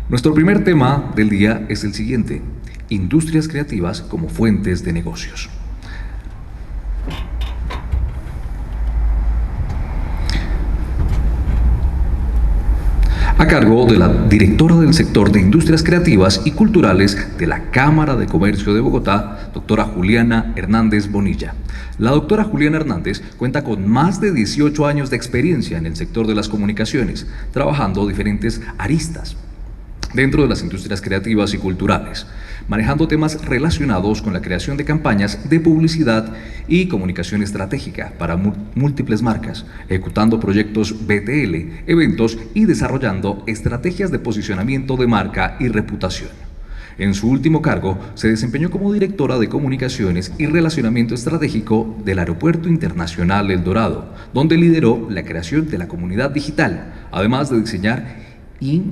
Nuestro primer tema del día es el siguiente: industrias creativas como fuentes de negocios. A cargo de la directora del sector de Industrias Creativas y Culturales de la Cámara de Comercio de Bogotá, doctora Juliana Hernández Bonilla. La doctora Juliana Hernández cuenta con más de 18 años de experiencia en el sector de las comunicaciones, trabajando diferentes aristas dentro de las industrias creativas y culturales, manejando temas relacionados con la creación de campañas de publicidad y comunicación estratégica para múltiples marcas, ejecutando proyectos BTL, eventos y desarrollando estrategias de posicionamiento de marca y reputación. En su último cargo, se desempeñó como directora de Comunicaciones y Relacionamiento Estratégico del Aeropuerto Internacional El Dorado, donde lideró la creación de la comunidad digital, además de diseñar y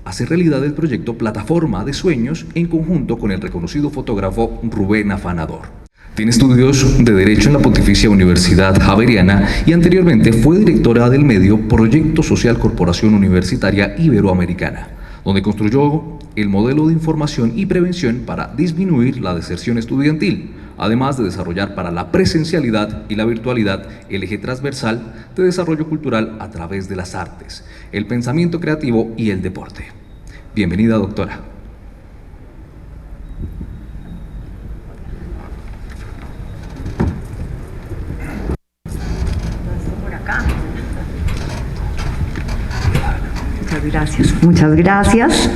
hacer realidad el proyecto Plataforma de Sueños en conjunto con el reconocido fotógrafo Rubén Afanador. Tiene estudios de Derecho en la Pontificia Universidad Javeriana y anteriormente fue directora del medio Proyecto Social Corporación Universitaria Iberoamericana, donde construyó el modelo de información y prevención para disminuir la deserción estudiantil, además de desarrollar para la presencialidad y la virtualidad el eje transversal de desarrollo cultural a través de las artes, el pensamiento creativo y el deporte. Bienvenida, doctora. Muchas gracias.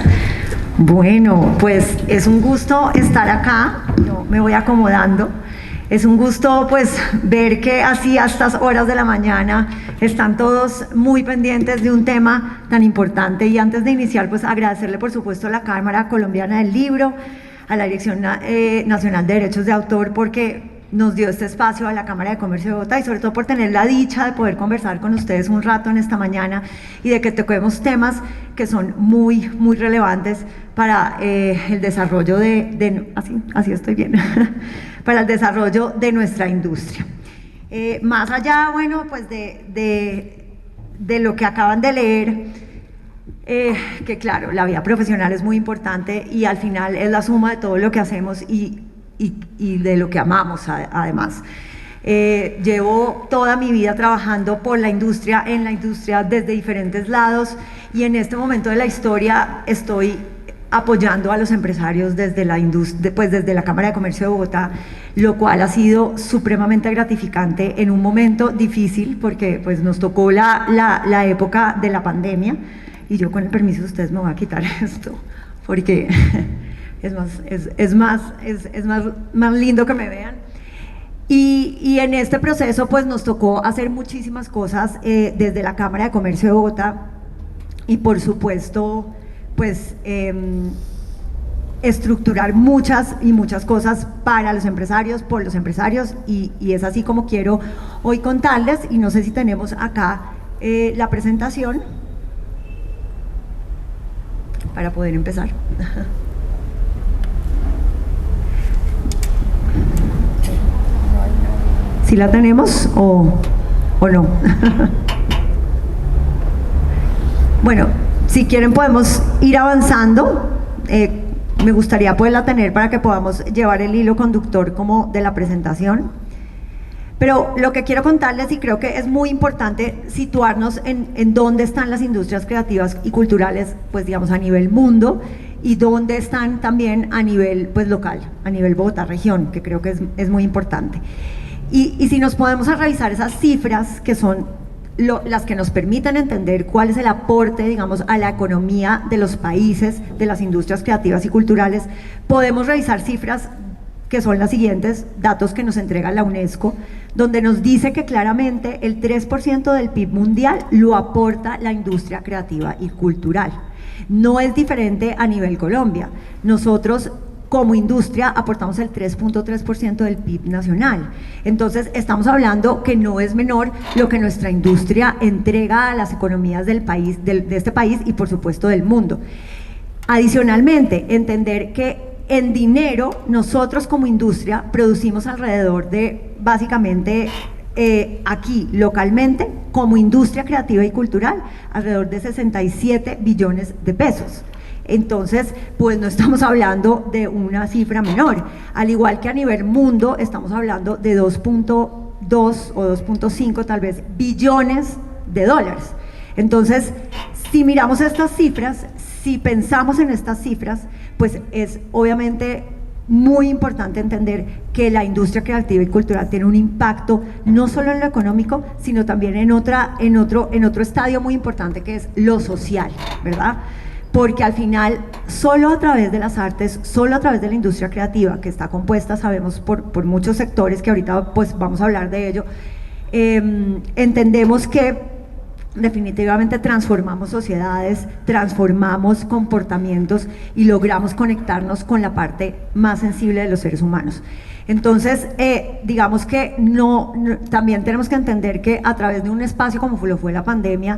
Bueno, pues es un gusto estar acá. Yo me voy acomodando. Es un gusto pues ver que así a estas horas de la mañana están todos muy pendientes de un tema tan importante. Y antes de iniciar, pues agradecerle por supuesto a la Cámara Colombiana del Libro, a la Dirección Nacional de Derechos de Autor, porque nos dio este espacio a la Cámara de Comercio de Bogotá y sobre todo por tener la dicha de poder conversar con ustedes un rato en esta mañana y de que toquemos temas que son muy relevantes para el desarrollo así estoy bien, para el desarrollo de nuestra industria. Más allá, bueno, pues de lo que acaban de leer, que claro, la vida profesional es muy importante y al final es la suma de todo lo que hacemos y de lo que amamos además. Llevo toda mi vida trabajando por la industria, en la industria desde diferentes lados y en este momento de la historia estoy apoyando a los empresarios desde la industria, pues desde la Cámara de Comercio de Bogotá, lo cual ha sido supremamente gratificante en un momento difícil porque pues nos tocó la época de la pandemia y yo con el permiso de ustedes me voy a quitar esto porque es más lindo que me vean. Y en este proceso pues nos tocó hacer muchísimas cosas desde la Cámara de Comercio de Bogotá y por supuesto pues estructurar muchas cosas para los empresarios, por los empresarios y es así como quiero hoy contarles y no sé si tenemos acá la presentación para poder empezar. ¿Sí la tenemos o no? Bueno, si quieren podemos ir avanzando. Me gustaría poderla tener para que podamos llevar el hilo conductor como de la presentación. Pero lo que quiero contarles, y creo que es muy importante situarnos en dónde están las industrias creativas y culturales, pues digamos a nivel mundo, y dónde están también a nivel pues local, a nivel Bogotá región, que creo que es muy importante. Y si nos podemos revisar esas cifras que son las que nos permiten entender cuál es el aporte, digamos, a la economía de los países, de las industrias creativas y culturales, podemos revisar cifras que son las siguientes, datos que nos entrega la UNESCO, donde nos dice que claramente el 3% del PIB mundial lo aporta la industria creativa y cultural. No es diferente a nivel Colombia. Nosotros como industria aportamos el 3.3% del PIB nacional. Entonces estamos hablando que no es menor lo que nuestra industria entrega a las economías del país, de este país y por supuesto del mundo. Adicionalmente, entender que en dinero nosotros como industria producimos alrededor de básicamente aquí localmente como industria creativa y cultural alrededor de 67 billones de pesos. Entonces, pues no estamos hablando de una cifra menor. Al igual que a nivel mundo, estamos hablando de 2.2 o 2.5 tal vez billones de dólares. Entonces, si miramos estas cifras, si pensamos en estas cifras, pues es obviamente muy importante entender que la industria creativa y cultural tiene un impacto no solo en lo económico, sino también en otro estadio muy importante, que es lo social, ¿verdad? Porque al final, solo a través de las artes, solo a través de la industria creativa, que está compuesta, sabemos, por muchos sectores, que ahorita pues vamos a hablar de ello, entendemos que definitivamente transformamos sociedades, transformamos comportamientos y logramos conectarnos con la parte más sensible de los seres humanos. Entonces, digamos que también tenemos que entender que a través de un espacio como lo fue la pandemia,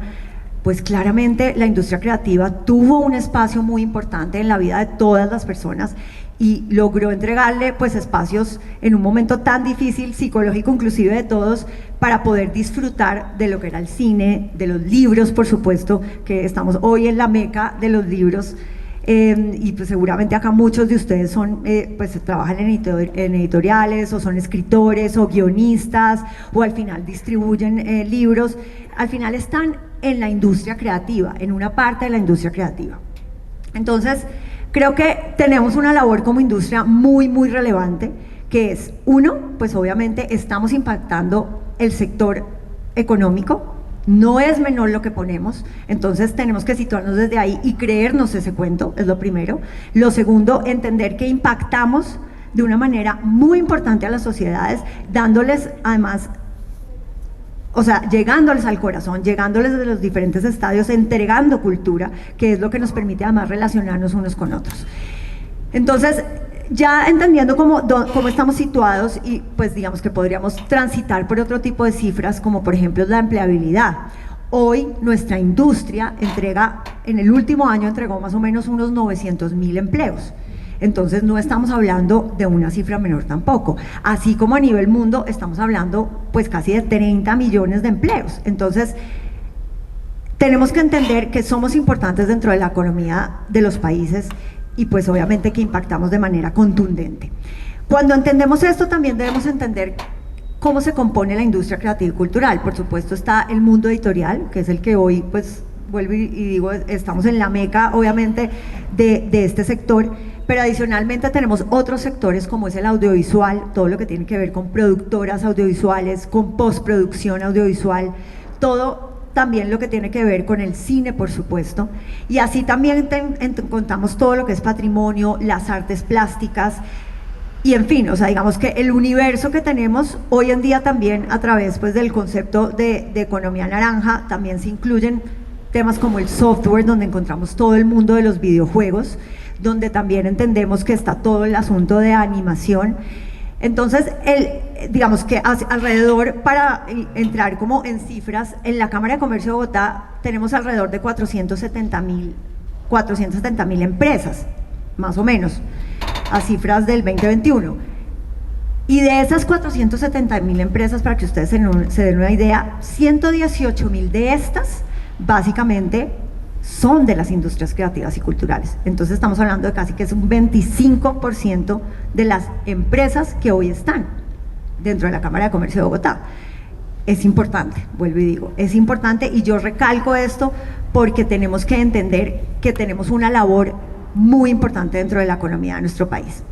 pues claramente la industria creativa tuvo un espacio muy importante en la vida de todas las personas y logró entregarle pues espacios en un momento tan difícil, psicológico inclusive de todos, para poder disfrutar de lo que era el cine, de los libros, por supuesto, que estamos hoy en la meca de los libros, y pues seguramente acá muchos de ustedes son, pues trabajan en editoriales, o son escritores, o guionistas, o al final distribuyen libros, al final están en la industria creativa, en una parte de la industria creativa. Entonces, creo que tenemos una labor como industria muy, muy relevante, que es, uno, pues obviamente estamos impactando el sector económico, no es menor lo que ponemos, entonces tenemos que situarnos desde ahí y creernos ese cuento, es lo primero. Lo segundo, entender que impactamos de una manera muy importante a las sociedades, dándoles además, o sea, llegándoles al corazón, llegándoles desde los diferentes estadios, entregando cultura, que es lo que nos permite además relacionarnos unos con otros. Entonces, ya entendiendo cómo estamos situados, y pues digamos que podríamos transitar por otro tipo de cifras, como por ejemplo la empleabilidad. Hoy nuestra industria en el último año entregó más o menos unos 900.000 empleos. Entonces no estamos hablando de una cifra menor tampoco. Así como a nivel mundo estamos hablando pues casi de 30 millones de empleos. Entonces tenemos que entender que somos importantes dentro de la economía de los países y pues obviamente que impactamos de manera contundente. Cuando entendemos esto, también debemos entender cómo se compone la industria creativa y cultural. Por supuesto está el mundo editorial, que es el que hoy pues vuelvo y digo, estamos en la meca obviamente de este sector, pero adicionalmente tenemos otros sectores como es el audiovisual, todo lo que tiene que ver con productoras audiovisuales, con postproducción audiovisual, todo también lo que tiene que ver con el cine, por supuesto, y así también contamos todo lo que es patrimonio, las artes plásticas, y en fin, o sea, digamos que el universo que tenemos hoy en día también a través pues del concepto de economía naranja, también se incluyen temas como el software, donde encontramos todo el mundo de los videojuegos, donde también entendemos que está todo el asunto de animación. Entonces, digamos que alrededor, para entrar como en cifras, en la Cámara de Comercio de Bogotá tenemos alrededor de 470.000 empresas, más o menos, a cifras del 2021. Y de esas 470.000 empresas, para que ustedes se den una idea, 118.000 de estas, básicamente, son de las industrias creativas y culturales. Entonces estamos hablando de casi que es un 25% de las empresas que hoy están dentro de la Cámara de Comercio de Bogotá. Es importante, vuelvo y digo, es importante, y yo recalco esto porque tenemos que entender que tenemos una labor muy importante dentro de la economía de nuestro país.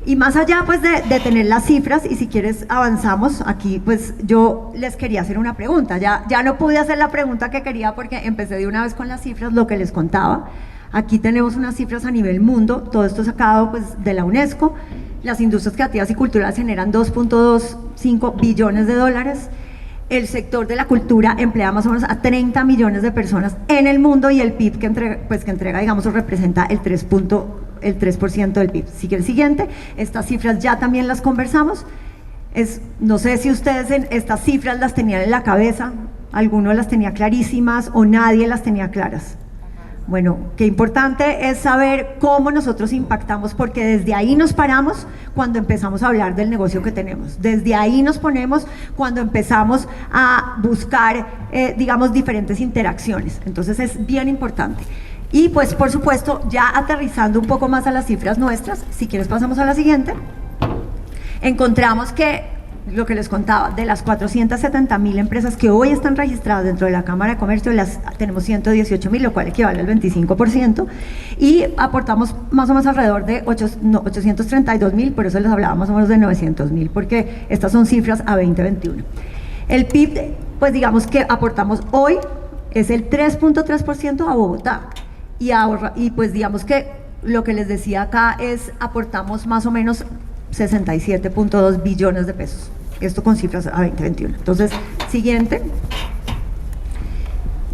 Y más allá pues de tener las cifras, y si quieres avanzamos, aquí pues yo les quería hacer una pregunta, ya no pude hacer la pregunta que quería porque empecé de una vez con las cifras, lo que les contaba. Aquí tenemos unas cifras a nivel mundo, todo esto sacado pues de la UNESCO, las industrias creativas y culturales generan 2.25 billones de dólares, el sector de la cultura emplea más o menos a 30 millones de personas en el mundo, y el PIB que entrega digamos representa el 3% del PIB. Sigue el siguiente, estas cifras ya también las conversamos, no sé si ustedes estas cifras las tenían en la cabeza, alguno las tenía clarísimas o nadie las tenía claras. Bueno, qué importante es saber cómo nosotros impactamos, porque desde ahí nos paramos cuando empezamos a hablar del negocio que tenemos, desde ahí nos ponemos cuando empezamos a buscar, digamos, diferentes interacciones. Entonces es bien importante. Y pues por supuesto, ya aterrizando un poco más a las cifras nuestras, si quieres pasamos a la siguiente, encontramos que lo que les contaba, de las 470.000 empresas que hoy están registradas dentro de la Cámara de Comercio, tenemos 118.000, lo cual equivale al 25%, y aportamos más o menos alrededor de 832.000, por eso les hablaba más o menos de 900.000, porque estas son cifras a 2021. El PIB, pues digamos que aportamos hoy, es el 3.3% a Bogotá, y pues digamos que lo que les decía acá es, aportamos más o menos 67.2 billones de pesos. Esto con cifras a 2021. Entonces, siguiente.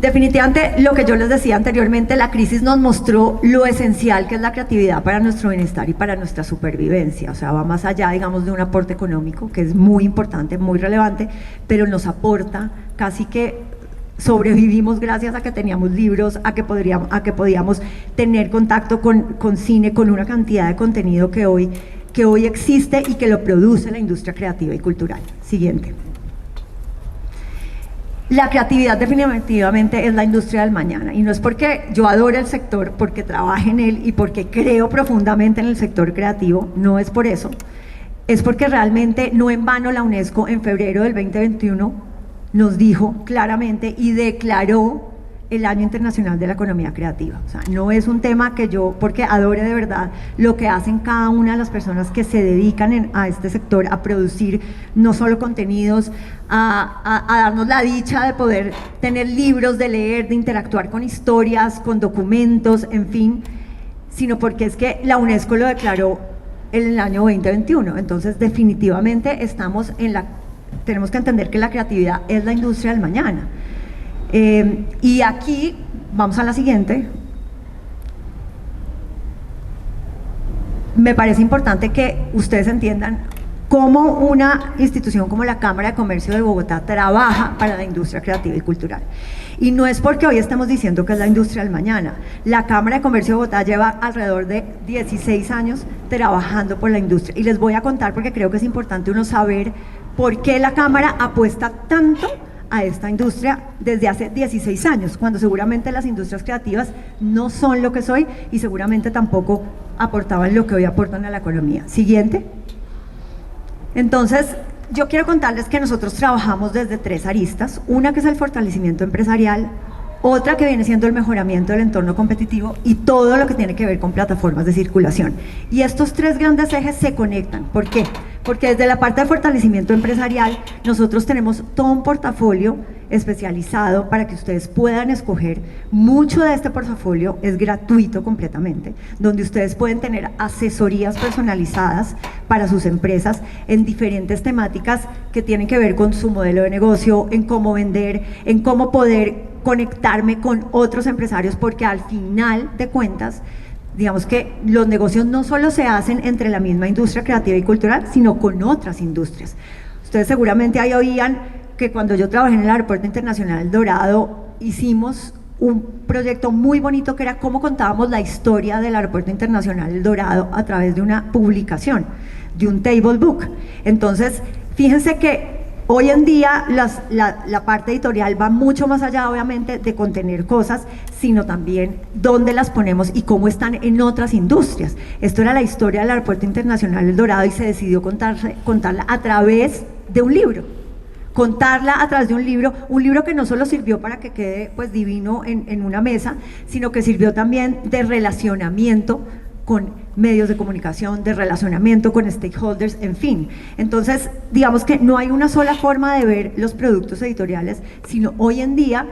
Definitivamente, lo que yo les decía anteriormente, la crisis nos mostró lo esencial que es la creatividad para nuestro bienestar y para nuestra supervivencia. O sea, va más allá, digamos, de un aporte económico, que es muy importante, muy relevante, pero nos aporta casi que sobrevivimos gracias a que teníamos libros, a que podíamos tener contacto con cine, con una cantidad de contenido que hoy existe y que lo produce la industria creativa y cultural. Siguiente. La creatividad definitivamente es la industria del mañana, y no es porque yo adore el sector, porque trabaje en él y porque creo profundamente en el sector creativo, no es por eso, es porque realmente no en vano la UNESCO en febrero del 2021 nos dijo claramente y declaró el Año Internacional de la Economía Creativa. O sea, no es un tema que yo, porque adore de verdad lo que hacen cada una de las personas que se dedican a este sector, a producir no solo contenidos, a darnos la dicha de poder tener libros, de leer, de interactuar con historias, con documentos, en fin, sino porque es que la UNESCO lo declaró en el año 2021. Entonces, definitivamente tenemos que entender que la creatividad es la industria del mañana. Y aquí, vamos a la siguiente, me parece importante que ustedes entiendan cómo una institución como la Cámara de Comercio de Bogotá trabaja para la industria creativa y cultural. Y no es porque hoy estemos diciendo que es la industria del mañana. La Cámara de Comercio de Bogotá lleva alrededor de 16 años trabajando por la industria. Y les voy a contar, porque creo que es importante uno saber por qué la Cámara apuesta tanto a esta industria desde hace 16 años, cuando seguramente las industrias creativas no son lo que soy y seguramente tampoco aportaban lo que hoy aportan a la economía. Siguiente. Entonces, yo quiero contarles que nosotros trabajamos desde 3 aristas, una que es el fortalecimiento empresarial, otra que viene siendo el mejoramiento del entorno competitivo y todo lo que tiene que ver con plataformas de circulación. Y estos 3 grandes ejes se conectan. ¿Por qué? Porque desde la parte de fortalecimiento empresarial nosotros tenemos todo un portafolio especializado para que ustedes puedan escoger. Mucho de este portafolio es gratuito completamente, donde ustedes pueden tener asesorías personalizadas para sus empresas en diferentes temáticas que tienen que ver con su modelo de negocio, en cómo vender, en cómo poder conectarme con otros empresarios, porque al final de cuentas, digamos que los negocios no solo se hacen entre la misma industria creativa y cultural, sino con otras industrias. Ustedes seguramente ahí oían que cuando yo trabajé en el Aeropuerto Internacional El Dorado, hicimos un proyecto muy bonito que era cómo contábamos la historia del Aeropuerto Internacional El Dorado a través de una publicación, de un table book. Entonces, fíjense que hoy en día la parte editorial va mucho más allá, obviamente, de contener cosas, sino también dónde las ponemos y cómo están en otras industrias. Esto era la historia del Aeropuerto Internacional El Dorado y se decidió contarla a través de un libro. Contarla a través de un libro que no solo sirvió para que quede pues divino en una mesa, sino que sirvió también de relacionamiento con medios de comunicación, de relacionamiento con stakeholders, en fin. Entonces, digamos que no hay una sola forma de ver los productos editoriales, sino hoy en día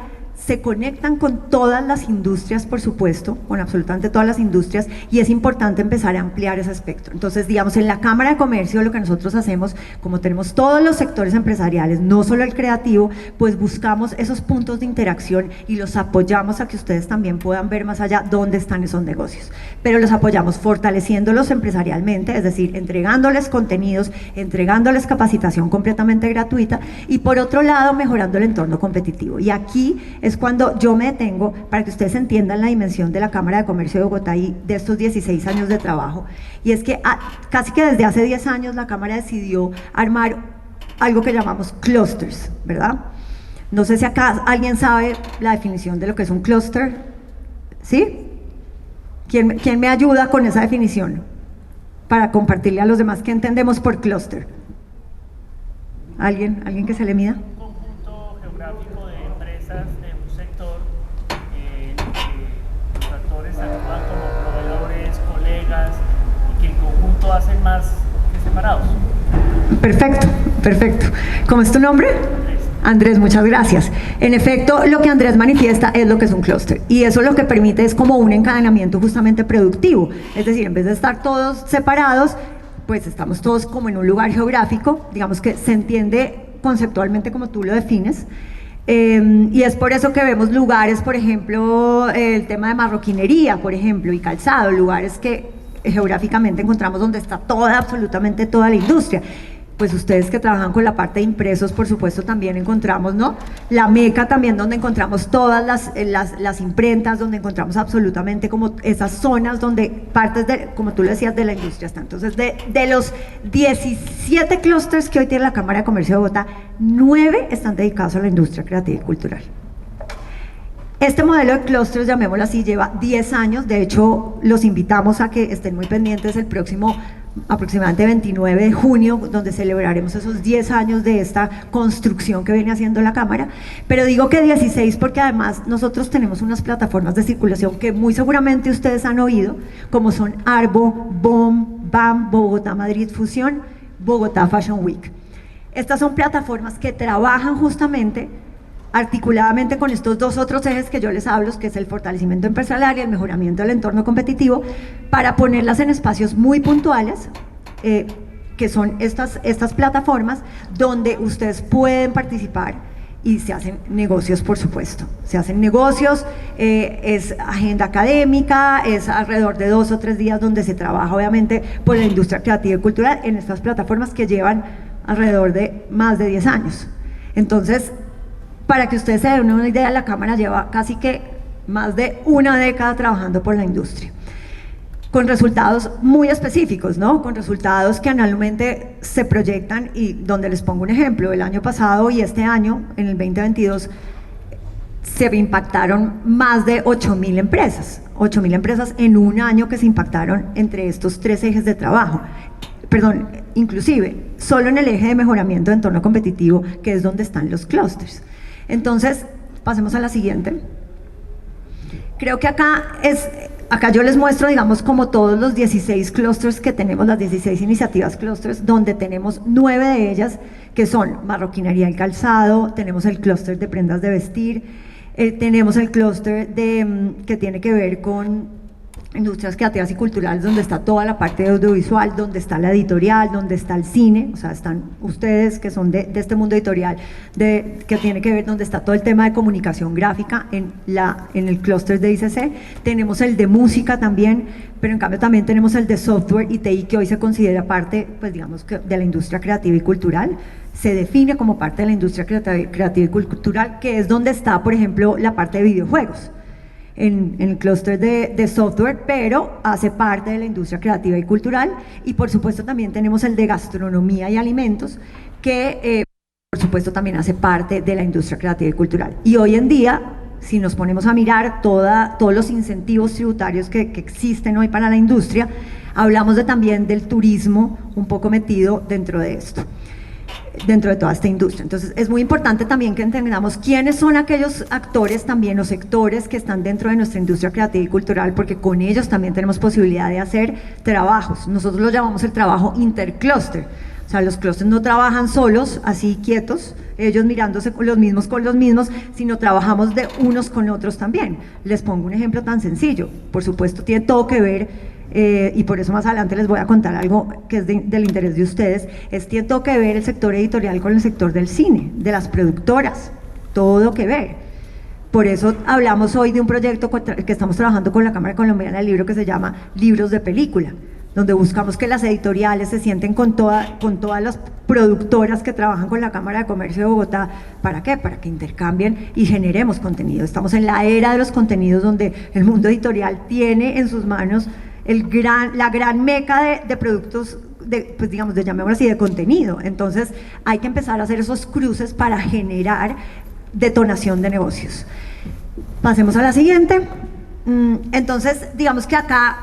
se conectan con todas las industrias, por supuesto, con absolutamente todas las industrias, y es importante empezar a ampliar ese espectro. Entonces, digamos, en la Cámara de Comercio lo que nosotros hacemos, como tenemos todos los sectores empresariales, no solo el creativo, pues buscamos esos puntos de interacción y los apoyamos a que ustedes también puedan ver más allá dónde están esos negocios. Pero los apoyamos fortaleciéndolos empresarialmente, es decir, entregándoles contenidos, entregándoles capacitación completamente gratuita, y por otro lado, mejorando el entorno competitivo. Y aquí es cuando yo me detengo para que ustedes entiendan la dimensión de la Cámara de Comercio de Bogotá y de estos 16 años de trabajo. Y es que casi que desde hace 10 años la Cámara decidió armar algo que llamamos clusters, ¿verdad? No sé si acá alguien sabe la definición de lo que es un clúster, ¿sí? ¿Quién me ayuda con esa definición? Para compartirle a los demás qué entendemos por clúster. ¿Alguien que se le mida? Un conjunto geográfico de empresas de un sector en que los actores actúan como proveedores, colegas y que en conjunto hacen más que separados. Perfecto, perfecto. ¿Cómo es tu nombre? Andrés, muchas gracias. En efecto, lo que Andrés manifiesta es lo que es un clúster y eso lo que permite es como un encadenamiento justamente productivo, es decir, en vez de estar todos separados, pues estamos todos como en un lugar geográfico, digamos que se entiende conceptualmente como tú lo defines, y es por eso que vemos lugares, por ejemplo, el tema de marroquinería, por ejemplo, y calzado, lugares que geográficamente encontramos donde está absolutamente toda la industria. Pues ustedes que trabajan con la parte de impresos, por supuesto, también encontramos, ¿no? La meca también, donde encontramos todas las imprentas, donde encontramos absolutamente como esas zonas donde partes de, como tú lo decías, de la industria están. Entonces, de los 17 clústeres que hoy tiene la Cámara de Comercio de Bogotá, 9 están dedicados a la industria creativa y cultural. Este modelo de clústeres, llamémoslo así, lleva 10 años. De hecho, los invitamos a que estén muy pendientes el próximo aproximadamente 29 de junio, donde celebraremos esos 10 años de esta construcción que viene haciendo la Cámara, pero digo que 16 porque además nosotros tenemos unas plataformas de circulación que muy seguramente ustedes han oído, como son Arbo, BOM, BAM, Bogotá Madrid Fusión, Bogotá Fashion Week. Estas son plataformas que trabajan justamente articuladamente con estos dos otros ejes que yo les hablo, que es el fortalecimiento empresarial y el mejoramiento del entorno competitivo, para ponerlas en espacios muy puntuales, que son estas plataformas donde ustedes pueden participar y se hacen negocios, por supuesto. Se hacen negocios, es agenda académica, es alrededor de 2 o 3 días donde se trabaja obviamente por la industria creativa y cultural en estas plataformas que llevan alrededor de más de 10 años. Entonces, para que ustedes se den una idea, la Cámara lleva casi que más de una década trabajando por la industria, con resultados muy específicos, ¿no? Con resultados que anualmente se proyectan y donde les pongo un ejemplo, el año pasado y este año, en el 2022, se impactaron más de 8.000 empresas, 8.000 empresas en un año que se impactaron entre estos 3 ejes de trabajo. Perdón, inclusive, solo en el eje de mejoramiento de entorno competitivo, que es donde están los clústeres. Entonces, pasemos a la siguiente. Creo que acá yo les muestro, digamos, como todos los 16 clústeres que tenemos, las 16 iniciativas clústeres, donde tenemos 9 de ellas, que son marroquinería y calzado, tenemos el clúster de prendas de vestir, tenemos el clúster que tiene que ver con industrias creativas y culturales, donde está toda la parte de audiovisual, donde está la editorial, donde está el cine, o sea, están ustedes que son de este mundo editorial, que tiene que ver donde está todo el tema de comunicación gráfica en el clúster de ICC. Tenemos el de música también, pero en cambio también tenemos el de software y TI, que hoy se considera parte, pues digamos, que de la industria creativa y cultural. Se define como parte de la industria creativa y cultural, que es donde está, por ejemplo, la parte de videojuegos. En el clúster de software, pero hace parte de la industria creativa y cultural. Y por supuesto también tenemos el de gastronomía y alimentos, que por supuesto también hace parte de la industria creativa y cultural. Y hoy en día, si nos ponemos a mirar todos los incentivos tributarios que existen hoy para la industria, hablamos también del turismo un poco metido dentro de esto, dentro de toda esta industria. Entonces es muy importante también que entendamos quiénes son aquellos actores también o sectores que están dentro de nuestra industria creativa y cultural, porque con ellos también tenemos posibilidad de hacer trabajos. Nosotros lo llamamos el trabajo interclúster. O sea, los clústeres no trabajan solos, así quietos, ellos mirándose con los mismos, sino trabajamos de unos con otros también. Les pongo un ejemplo tan sencillo. Por supuesto tiene todo que ver, y por eso más adelante les voy a contar algo que es del interés de ustedes, tiene todo que ver el sector editorial con el sector del cine, de las productoras, todo que ver. Por eso hablamos hoy de un proyecto que estamos trabajando con la Cámara Colombiana del Libro, que se llama Libros de Película, donde buscamos que las editoriales se sienten con todas las productoras que trabajan con la Cámara de Comercio de Bogotá. ¿Para qué? Para que intercambien y generemos contenido. Estamos en la era de los contenidos, donde el mundo editorial tiene en sus manos la gran meca de productos, pues digamos, llamémoslo así, de contenido. Entonces hay que empezar a hacer esos cruces para generar detonación de negocios. Pasemos a la siguiente. Entonces, digamos que acá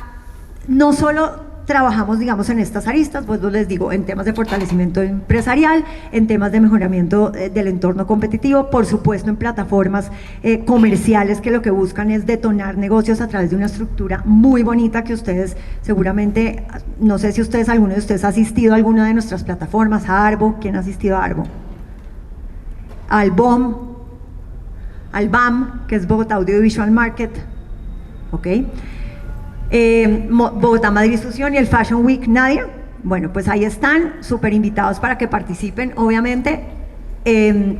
no solo trabajamos, digamos, en estas aristas, pues les digo, en temas de fortalecimiento empresarial, en temas de mejoramiento del entorno competitivo, por supuesto en plataformas comerciales que lo que buscan es detonar negocios a través de una estructura muy bonita que ustedes seguramente, no sé si alguno de ustedes ha asistido a alguna de nuestras plataformas, a Arbo. ¿Quién ha asistido a Arbo? Al BAM, que es Bogotá Audiovisual Market, ¿ok? Bogotá Madrid Distribución y el Fashion Week. ¿Nadie? Bueno, pues ahí están, súper invitados para que participen, obviamente,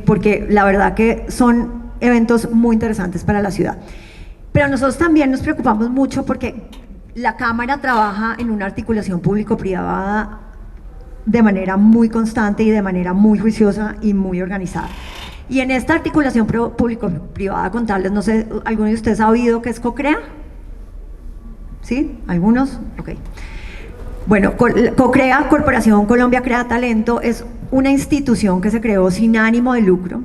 porque la verdad que son eventos muy interesantes para la ciudad. Pero nosotros también nos preocupamos mucho porque la Cámara trabaja en una articulación público-privada de manera muy constante y de manera muy juiciosa y muy organizada. Y en esta articulación público-privada, contarles, no sé, ¿alguno de ustedes ha oído qué es CoCrea? ¿Sí? ¿Algunos? Ok. Bueno, CoCrea, Corporación Colombia Crea Talento, es una institución que se creó sin ánimo de lucro,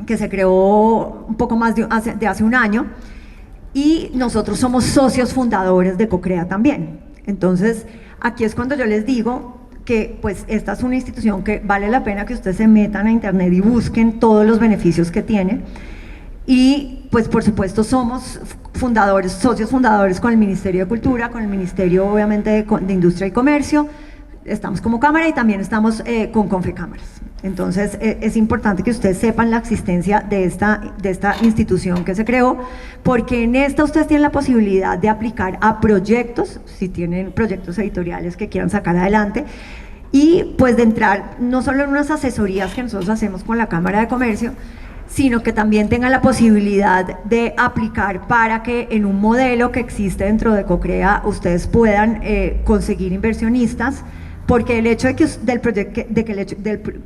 que se creó un poco más de hace un año, y nosotros somos socios fundadores de CoCrea también. Entonces, aquí es cuando yo les digo que pues esta es una institución que vale la pena que ustedes se metan a internet y busquen todos los beneficios que tiene. Y pues por supuesto somos socios fundadores con el Ministerio de Cultura, con el Ministerio obviamente de Industria y Comercio, estamos como Cámara y también estamos con Confecámaras. Entonces es importante que ustedes sepan la existencia de esta institución que se creó, porque en esta ustedes tienen la posibilidad de aplicar a proyectos, si tienen proyectos editoriales que quieran sacar adelante, y pues de entrar no solo en unas asesorías que nosotros hacemos con la Cámara de Comercio, sino que también tengan la posibilidad de aplicar para que en un modelo que existe dentro de CoCrea ustedes puedan conseguir inversionistas, porque el hecho de que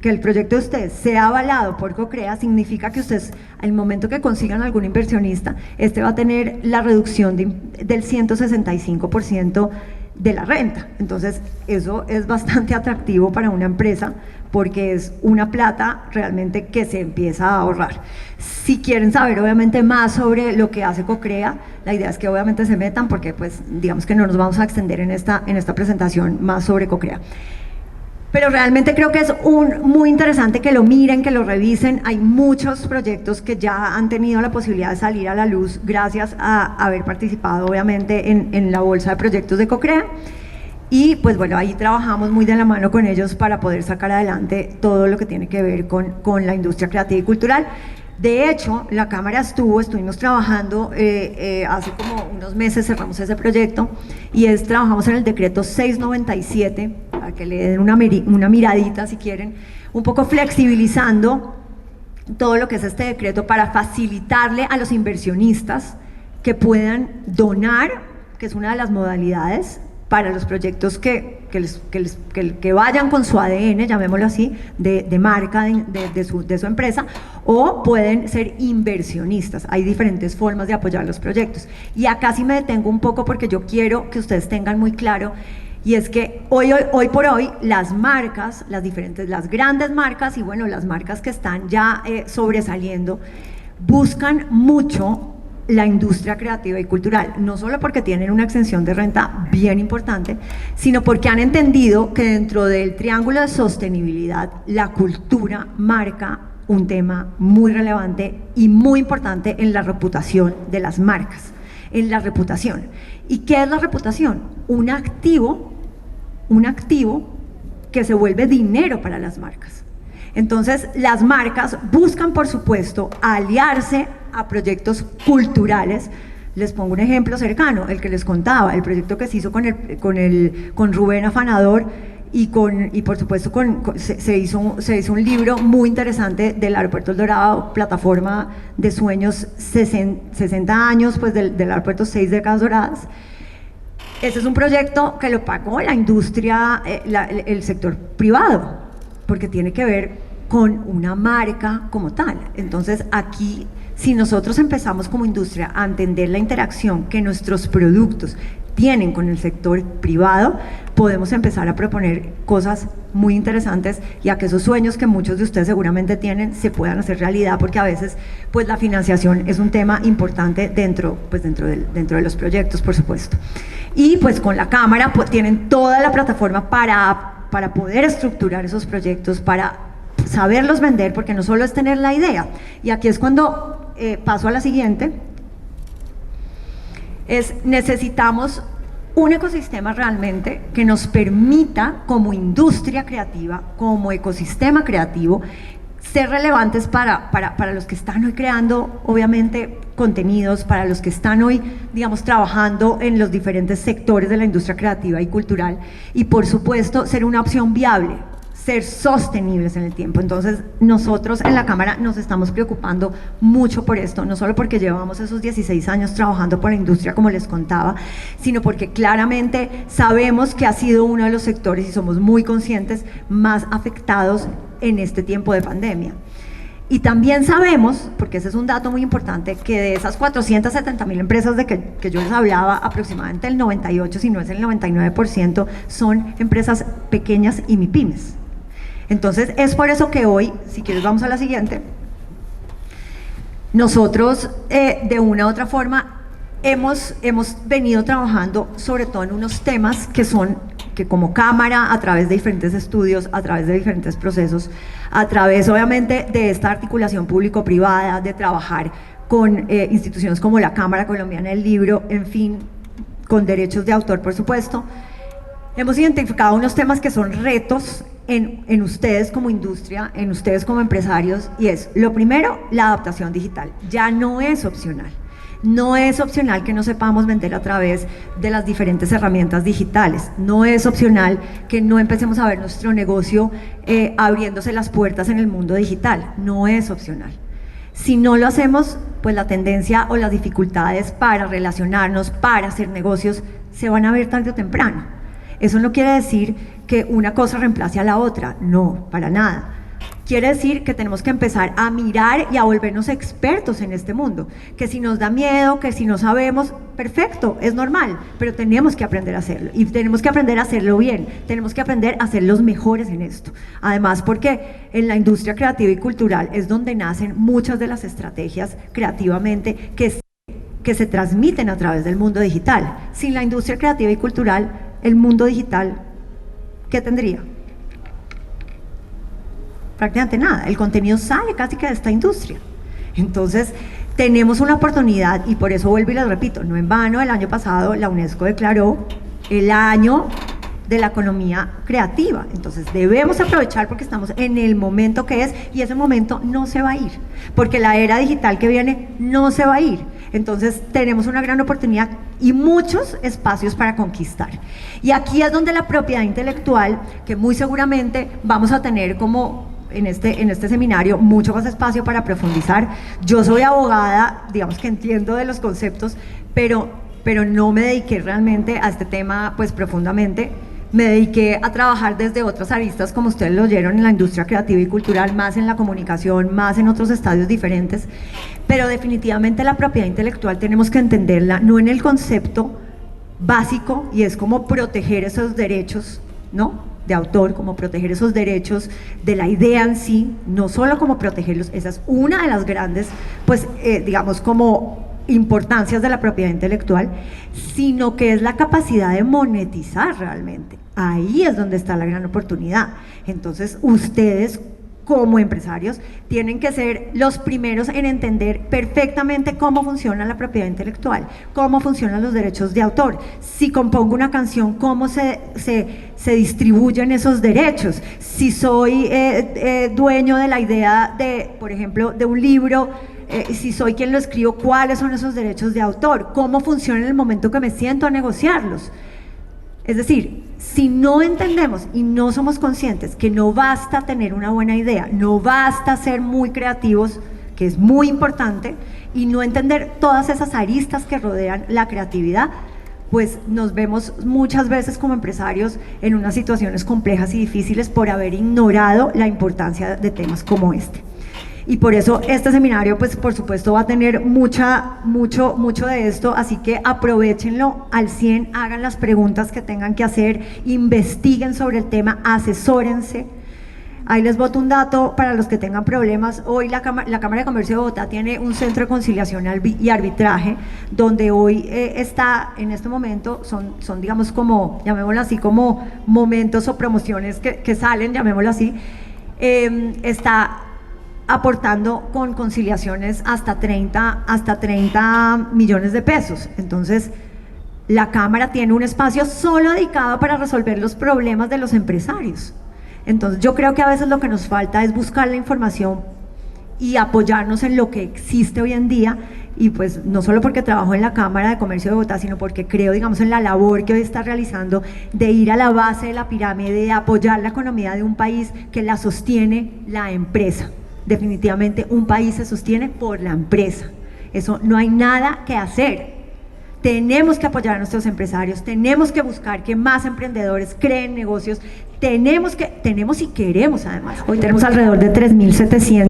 el proyecto de ustedes sea avalado por CoCrea significa que ustedes, al momento que consigan algún inversionista, va a tener la reducción del 165% de la renta. Entonces eso es bastante atractivo para una empresa, porque es una plata realmente que se empieza a ahorrar. Si quieren saber obviamente más sobre lo que hace CoCrea, la idea es que obviamente se metan, porque pues digamos que no nos vamos a extender en esta presentación más sobre CoCrea. Pero realmente creo que es muy interesante que lo miren, que lo revisen. Hay muchos proyectos que ya han tenido la posibilidad de salir a la luz gracias a haber participado obviamente en la bolsa de proyectos de CoCrea. Y pues bueno, ahí trabajamos muy de la mano con ellos para poder sacar adelante todo lo que tiene que ver con la industria creativa y cultural. De hecho, la Cámara estuvimos trabajando, hace como unos meses cerramos ese proyecto, y trabajamos en el decreto 697, para que le den una miradita si quieren, un poco flexibilizando todo lo que es este decreto para facilitarle a los inversionistas que puedan donar, que es una de las modalidades para los proyectos que vayan con su ADN, llamémoslo así, de marca de su empresa, o pueden ser inversionistas. Hay diferentes formas de apoyar los proyectos. Y acá sí me detengo un poco porque yo quiero que ustedes tengan muy claro, y es que hoy por hoy las marcas, las grandes marcas y bueno, las marcas que están ya sobresaliendo, buscan mucho la industria creativa y cultural, no solo porque tienen una exención de renta bien importante, sino porque han entendido que dentro del triángulo de sostenibilidad, la cultura marca un tema muy relevante y muy importante en la reputación de las marcas, en la reputación. ¿Y qué es la reputación? Un activo que se vuelve dinero para las marcas. Entonces, las marcas buscan, por supuesto, aliarse a proyectos culturales. Les pongo un ejemplo cercano, el que les contaba, el proyecto que se hizo con Rubén Afanador y por supuesto se hizo un libro muy interesante del Aeropuerto El Dorado, plataforma de sueños, 60 años pues del aeropuerto, 6 décadas doradas. Ese es un proyecto que lo pagó la industria, el sector privado, porque tiene que ver con una marca como tal. Entonces aquí, si nosotros empezamos como industria a entender la interacción que nuestros productos tienen con el sector privado, podemos empezar a proponer cosas muy interesantes y a que esos sueños que muchos de ustedes seguramente tienen se puedan hacer realidad, porque a veces pues la financiación es un tema importante dentro de los proyectos, por supuesto. Y pues con la Cámara pues tienen toda la plataforma para poder estructurar esos proyectos, para saberlos vender, porque no solo es tener la idea. Y aquí es cuando paso a la siguiente, necesitamos un ecosistema realmente que nos permita como industria creativa, como ecosistema creativo, ser relevantes para los que están hoy creando, obviamente, contenidos, para los que están hoy, digamos, trabajando en los diferentes sectores de la industria creativa y cultural, y por supuesto, ser una opción viable, ser sostenibles en el tiempo. Entonces, nosotros en la Cámara nos estamos preocupando mucho por esto, no solo porque llevamos esos 16 años trabajando por la industria, como les contaba, sino porque claramente sabemos que ha sido uno de los sectores, y somos muy conscientes, más afectados en este tiempo de pandemia. Y también sabemos, porque ese es un dato muy importante, que de esas 470.000 empresas de que yo les hablaba, aproximadamente el 98, si no es el 99%, son empresas pequeñas y MIPYMES. Entonces, es por eso que hoy, si quieres vamos a la siguiente, nosotros de una u otra forma hemos venido trabajando sobre todo en unos temas que como Cámara, a través de diferentes estudios, a través de diferentes procesos, a través obviamente de esta articulación público-privada, de trabajar con instituciones como la Cámara Colombiana del Libro, en fin, con derechos de autor, por supuesto, hemos identificado unos temas que son retos en ustedes como industria, en ustedes como empresarios, y es, lo primero, la adaptación digital. Ya no es opcional. No es opcional que no sepamos vender a través de las diferentes herramientas digitales. No es opcional que no empecemos a ver nuestro negocio abriéndose las puertas en el mundo digital. No es opcional. Si no lo hacemos, pues la tendencia o las dificultades para relacionarnos, para hacer negocios, se van a ver tarde o temprano. Eso no quiere decir que una cosa reemplace a la otra, no, para nada. Quiere decir que tenemos que empezar a mirar y a volvernos expertos en este mundo, que si nos da miedo, que si no sabemos, perfecto, es normal, pero tenemos que aprender a hacerlo, y tenemos que aprender a hacerlo bien, tenemos que aprender a ser los mejores en esto. Además, porque en la industria creativa y cultural es donde nacen muchas de las estrategias creativamente que se transmiten a través del mundo digital. Sin la industria creativa y cultural, el mundo digital, ¿qué tendría? Prácticamente nada. El contenido sale casi que de esta industria. Entonces, tenemos una oportunidad, y por eso vuelvo y les repito, no en vano, el año pasado la UNESCO declaró el año de la economía creativa. Entonces, debemos aprovechar porque estamos en el momento que es, y ese momento no se va a ir, porque la era digital que viene no se va a ir. Entonces, tenemos una gran oportunidad y muchos espacios para conquistar. Y aquí es donde la propiedad intelectual, que muy seguramente vamos a tener como en este seminario mucho más espacio para profundizar. Yo soy abogada, digamos que entiendo de los conceptos, pero no me dediqué realmente a este tema pues profundamente. Me dediqué a trabajar desde otras aristas, como ustedes lo oyeron, en la industria creativa y cultural, más en la comunicación, más en otros estadios diferentes, pero definitivamente la propiedad intelectual tenemos que entenderla no en el concepto básico, y es como proteger esos derechos, ¿no?, de autor, como proteger esos derechos de la idea en sí, no solo como protegerlos. Esa es una de las grandes, pues, digamos, como importancias de la propiedad intelectual, sino que es la capacidad de monetizar realmente. Ahí es donde está la gran oportunidad. Entonces, ustedes como empresarios tienen que ser los primeros en entender perfectamente cómo funciona la propiedad intelectual, cómo funcionan los derechos de autor. Si compongo una canción, cómo se distribuyen esos derechos. Si soy dueño de la idea de, por ejemplo, de un libro, si soy quien lo escribo, cuáles son esos derechos de autor, cómo funciona en el momento que me siento a negociarlos. Es decir, si no entendemos y no somos conscientes que no basta tener una buena idea, no basta ser muy creativos, que es muy importante, y no entender todas esas aristas que rodean la creatividad, pues nos vemos muchas veces como empresarios en unas situaciones complejas y difíciles por haber ignorado la importancia de temas como este. Y por eso este seminario, pues por supuesto va a tener mucho de esto, así que aprovechenlo al 100, hagan las preguntas que tengan que hacer, investiguen sobre el tema, asesórense. Ahí les boto un dato para los que tengan problemas. Hoy la Cámara de Comercio de Bogotá tiene un centro de conciliación y arbitraje, donde hoy está, en este momento, son digamos como, llamémoslo así, como momentos o promociones que salen, llamémoslo así, está aportando con conciliaciones hasta 30 millones de pesos. Entonces, la Cámara tiene un espacio solo dedicado para resolver los problemas de los empresarios. Entonces, yo creo que a veces lo que nos falta es buscar la información y apoyarnos en lo que existe hoy en día, y pues no solo porque trabajo en la Cámara de Comercio de Bogotá, sino porque creo, digamos, en la labor que hoy está realizando de ir a la base de la pirámide, de apoyar la economía de un país que la sostiene la empresa. Definitivamente un país se sostiene por la empresa, eso no hay nada que hacer. Tenemos que apoyar a nuestros empresarios, tenemos que buscar que más emprendedores creen negocios, tenemos y queremos además. Hoy tenemos alrededor de 3.700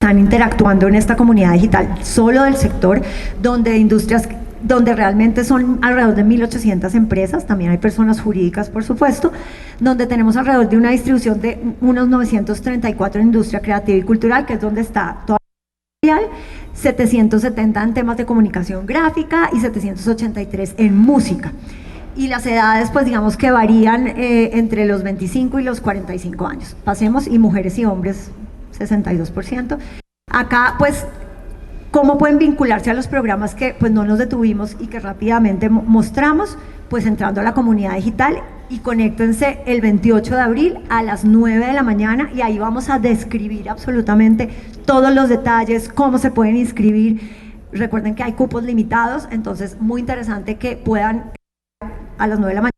están interactuando en esta comunidad digital, solo del sector, donde realmente son alrededor de 1.800 empresas, también hay personas jurídicas por supuesto, donde tenemos alrededor de una distribución de unos 934 en industria creativa y cultural, que es donde está toda la 770 en temas de comunicación gráfica y 783 en música. Y las edades, pues digamos que varían entre los 25 y los 45 años. Pasemos, y mujeres y hombres, 62%. Acá, pues, ¿cómo pueden vincularse a los programas que pues no nos detuvimos y que rápidamente mostramos? Pues entrando a la comunidad digital, y conéctense el 28 de abril a las 9 de la mañana, y ahí vamos a describir absolutamente todos los detalles, cómo se pueden inscribir. Recuerden que hay cupos limitados, entonces muy interesante que puedan a las 9 de la mañana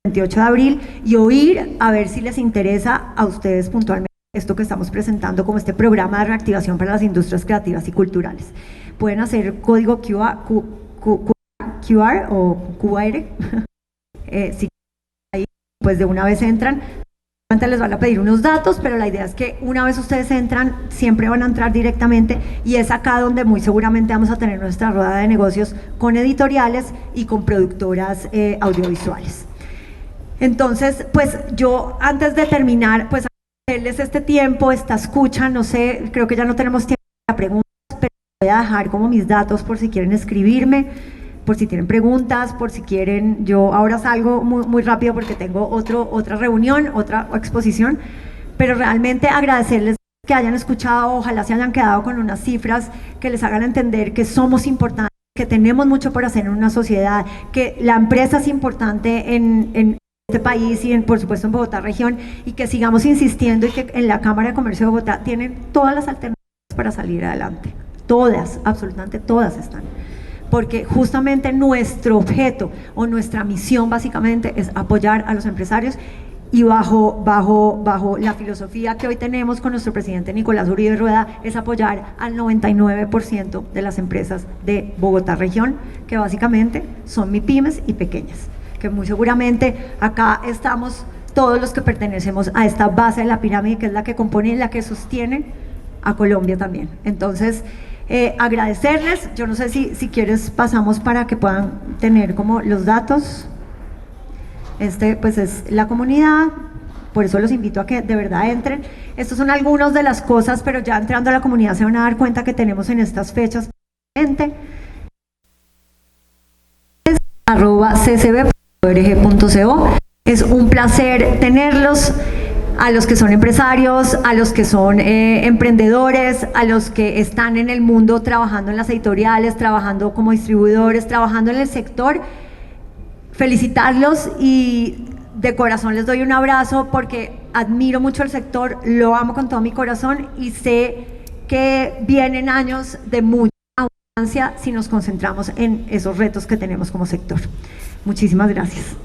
el 28 de abril y oír a ver si les interesa a ustedes puntualmente esto que estamos presentando como este programa de reactivación para las industrias creativas y culturales. Pueden hacer código QR o QR, si ahí pues de una vez entran, les van a pedir unos datos, pero la idea es que una vez ustedes entran, siempre van a entrar directamente, y es acá donde muy seguramente vamos a tener nuestra rueda de negocios con editoriales y con productoras audiovisuales. Entonces, pues yo antes de terminar, pues agradecerles este tiempo, esta escucha, no sé, creo que ya no tenemos tiempo para preguntas, pero voy a dejar como mis datos por si quieren escribirme, por si tienen preguntas, por si quieren. Yo ahora salgo muy rápido porque tengo otra reunión, otra exposición, pero realmente agradecerles que hayan escuchado, ojalá se hayan quedado con unas cifras que les hagan entender que somos importantes, que tenemos mucho por hacer en una sociedad, que la empresa es importante en este país y por supuesto en Bogotá región, y que sigamos insistiendo, y que en la Cámara de Comercio de Bogotá tienen todas las alternativas para salir adelante, todas, absolutamente todas están, porque justamente nuestro objeto o nuestra misión básicamente es apoyar a los empresarios, y bajo la filosofía que hoy tenemos con nuestro presidente Nicolás Uribe Rueda, es apoyar al 99% de las empresas de Bogotá región, que básicamente son MIPYMES y pequeñas, que muy seguramente acá estamos todos los que pertenecemos a esta base de la pirámide, que es la que compone y la que sostiene a Colombia también. Entonces, agradecerles. Yo no sé si quieres pasamos para que puedan tener como los datos. Pues es la comunidad, por eso los invito a que de verdad entren. Estos son algunos de las cosas, pero ya entrando a la comunidad se van a dar cuenta que tenemos en estas fechas @ccb.org.co. Es un placer tenerlos, a los que son empresarios, a los que son emprendedores, a los que están en el mundo trabajando en las editoriales, trabajando como distribuidores, trabajando en el sector. Felicitarlos, y de corazón les doy un abrazo porque admiro mucho el sector, lo amo con todo mi corazón, y sé que vienen años de mucha abundancia si nos concentramos en esos retos que tenemos como sector. Muchísimas gracias.